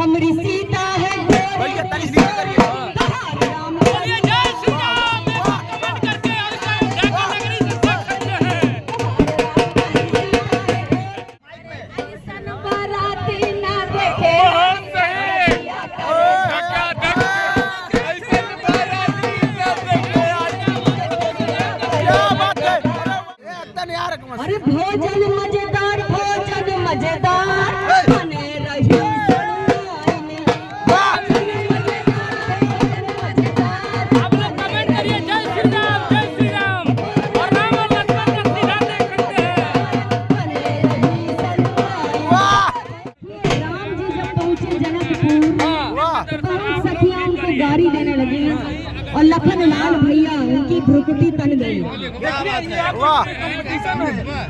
हमरी सीता है भैया तनी सीधा करिए। अरे भोजन मजेदार बने रही आप लोग कमेंट करिए जय श्री राम और राम और लक्ष्मण का सीधा देख सकते हैं। राम जी जब पहुंचे जनकपुर तो सखियां उनको गाड़ी देने लगी और लखन लाल भैया उनकी भ्रुकुटी तन गई।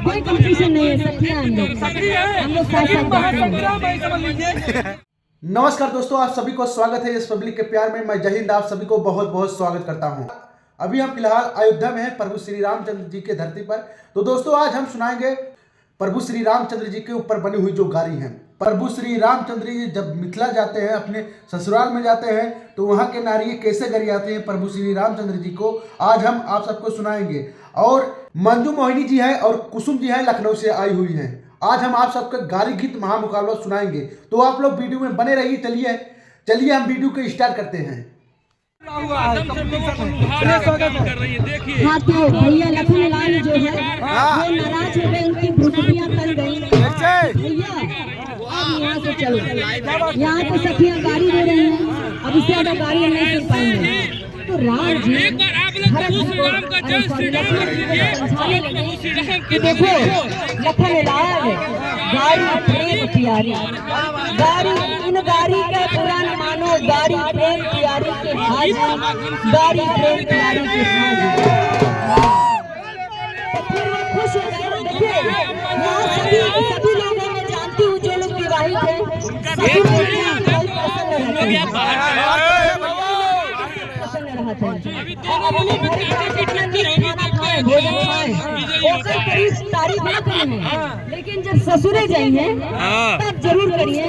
कोई कंपटीशन नहीं है, सखियां हम लोग साथ साथ। नमस्कार दोस्तों, आप सभी को स्वागत है इस पब्लिक के प्यार में। मैं जय हिंद आप सभी को बहुत बहुत स्वागत करता हूं। अभी हम फिलहाल अयोध्या में हैं प्रभु श्री रामचंद्र जी के धरती पर। तो दोस्तों आज हम सुनाएंगे प्रभु श्री रामचंद्र जी के ऊपर बनी हुई जो गारी है। प्रभु श्री रामचंद्र जी जब मिथिला जाते हैं, अपने ससुराल में जाते हैं, तो वहाँ के नारी कैसे गरियाते हैं प्रभु श्री रामचंद्र जी को, आज हम आप सबको सुनाएंगे। और मंजू मोहिनी जी है और कुसुम जी है, लखनऊ से आई हुई हैं। आज हम आप सबका गाली गीत महामुकाबला सुनाएंगे, तो आप लोग वीडियो में बने रहिए। चलिए हम वीडियो को स्टार्ट करते हैं। हाँ तो भैया लखन लाल जो है वो नाराज हो गए, उनकी भ्रुकुटियां तन गई। भैया अब यहाँ से चलो, यहाँ तो सखियां गाड़ी दे रही हैं, अब इससे ज्यादा गाड़ी हम नहीं सुन पाएंगे। तो राम जी एक बार आप लोग प्रभु श्री राम का जय श्री राम कीजिए। प्रभु श्री राम की देखो लखन लाल गाड़ी प्रेम प्यारी, गाड़ी इन गाड़ी का पुराण मानो, गाड़ी प्रेम प्यारी के हाथ, गाड़ी प्रेम प्यारी के हाथ। तो फिर वो खुश हो गए। देखिए यहाँ सभी लोगों में जानती हूँ जो लोग विवाहित हैं, सभी लोग प्रसन्न रहते हैं। अपने घर का जितना भी खाना खाए, भोजन खाए, ओकर करीब तारीफ न करें, लेकिन जब ससुरे जाइए तब जरूर करिए।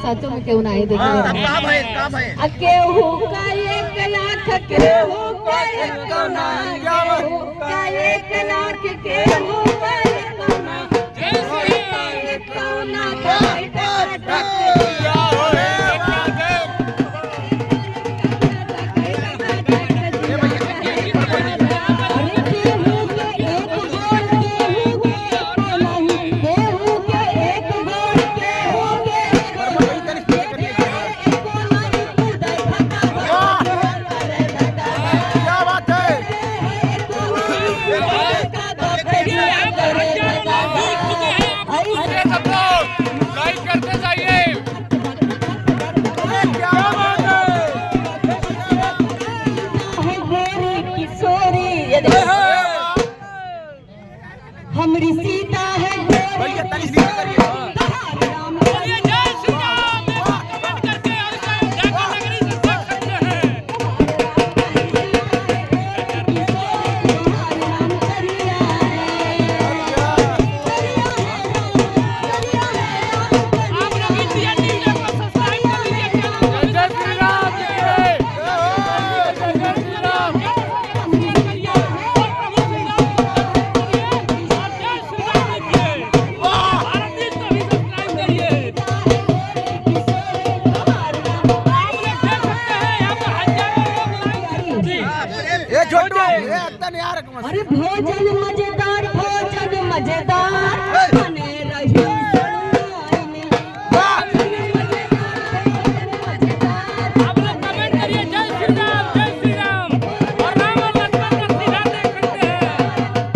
सचो में क्यों नहीं देखिए केहू का 1 लाख, केहू का 1 कौना, केहू का 1 लाख, केहू का 1 कौना, केहू का 1 कौना, हमरी सीता है भैया तनी सीधा करिए। अरे भोजन मजेदार मजेदार बने रही सड़ुआई में। आप लोग कमेंट करिए जय श्री राम और राम और लक्ष्मण का सीधा देख सकते हैं।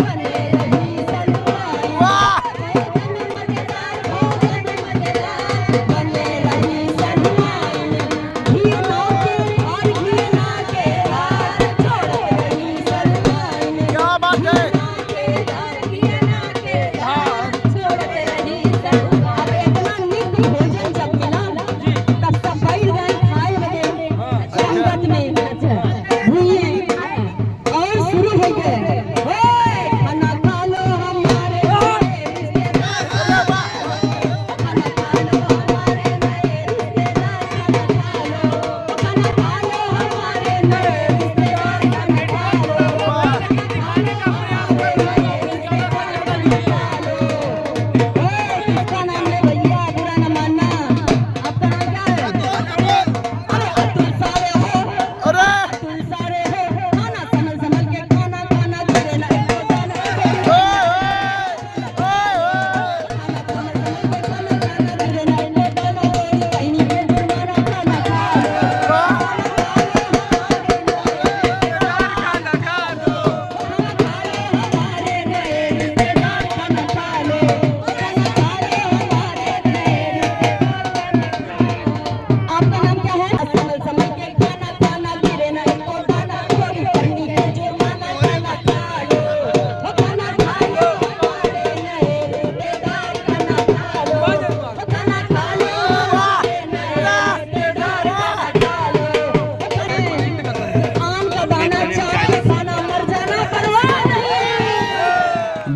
बने रही सड़ुआई में। मजेदार बने रही सड़ुआई में। घीना के और घीना के हाथ छोड़ रही सड़ुआई में। क्या बात है।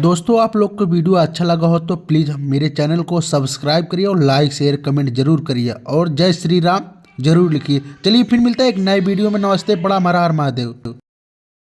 दोस्तों आप लोग को वीडियो अच्छा लगा हो तो प्लीज़ मेरे चैनल को सब्सक्राइब करिए और लाइक शेयर कमेंट जरूर करिए और जय श्री राम जरूर लिखिए। चलिए फिर मिलता है एक नए वीडियो में। नमस्ते, बड़ा हमारा महादेव।